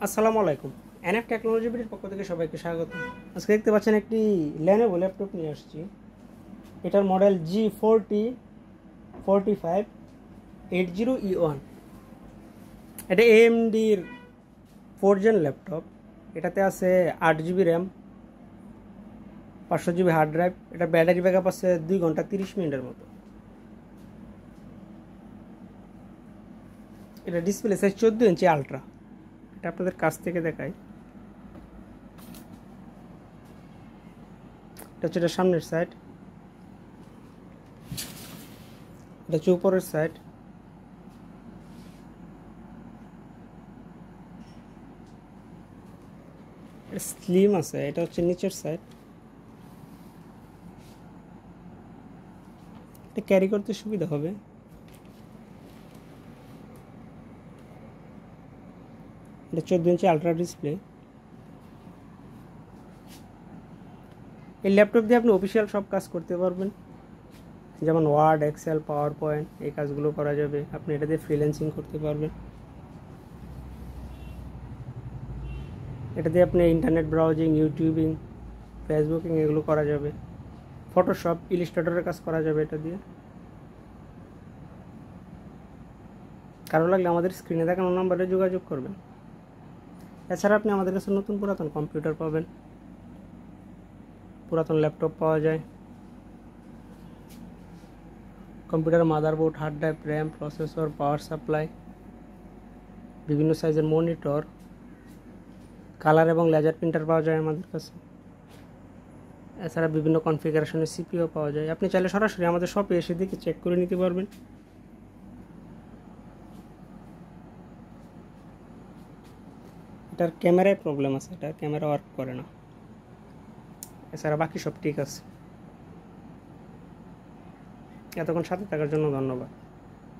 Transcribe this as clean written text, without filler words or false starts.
আসসালামু আলাইকুম। NF technology বিডির পক্ষ থেকে সবাইকে স্বাগত। আজকে দেখতে পাচ্ছেন একটি লেনোভো ল্যাপটপ নিয়ে আসছি। এটার মডেল G404580E1। এটা AMDর 4 জেন ল্যাপটপ। এটাতে আছে 8GB RAM, 500GB hard drive. এটা ব্যাটারি ব্যাকআপ আছে 2 ঘন্টা 30 মিনিটের মতো। এটা ডিসপ্লে সাইজ 14 ইঞ্চি আলট্রা। এটা আপনাদের কাছ থেকে দেখাই। এটা হচ্ছে এটা সামনের সাইড, এটা হচ্ছে উপরের সাইড। এটা স্লিম আছে। এটা হচ্ছে নিচের সাইড। এটা ক্যারি করতে সুবিধা হবে। এটা 14 ইঞ্চি আলট্রা ডিসপ্লে। এই ল্যাপটপ দিয়ে আপনি অফিসিয়াল সব কাজ করতে পারবেন, যেমন ওয়ার্ড, এক্সেল, পাওয়ার পয়েন্ট, এই কাজগুলো করা যাবে। আপনি এটা দিয়ে ফ্রিল্যান্সিং করতে পারবেন। এটা দিয়ে আপনি ইন্টারনেট ব্রাউজিং, ইউটিউবিং, ফেসবুকিং এগুলো করা যাবে। ফটোশপ, ইলিস্ট্রেটরের কাজ করা যাবে এটা দিয়ে। কারো লাগলে আমাদের স্ক্রিনে দেখানো নাম্বারে যোগাযোগ করবেন। এছাড়া আপনি আমাদের কাছে নতুন পুরাতন কম্পিউটার পাবেন, পুরাতন ল্যাপটপ পাওয়া যায়। Computer motherboard, hard drive, RAM, processor, power supply, বিভিন্ন সাইজের মনিটর, কালার এবং লেজার প্রিন্টার পাওয়া যায় আমাদের কাছে। এছাড়া বিভিন্ন কনফিগারেশনের সিপিইউ পাওয়া যায়। আপনি চাইলে সরাসরি আমাদের শপে এসে দেখে চেক করে নিতে পারবেন। এটার ক্যামেরায় প্রবলেম আছে, এটার ক্যামেরা ওয়ার্ক করে না। এছাড়া বাকি সব ঠিক আছে। এতক্ষণ সাথে থাকার জন্য ধন্যবাদ।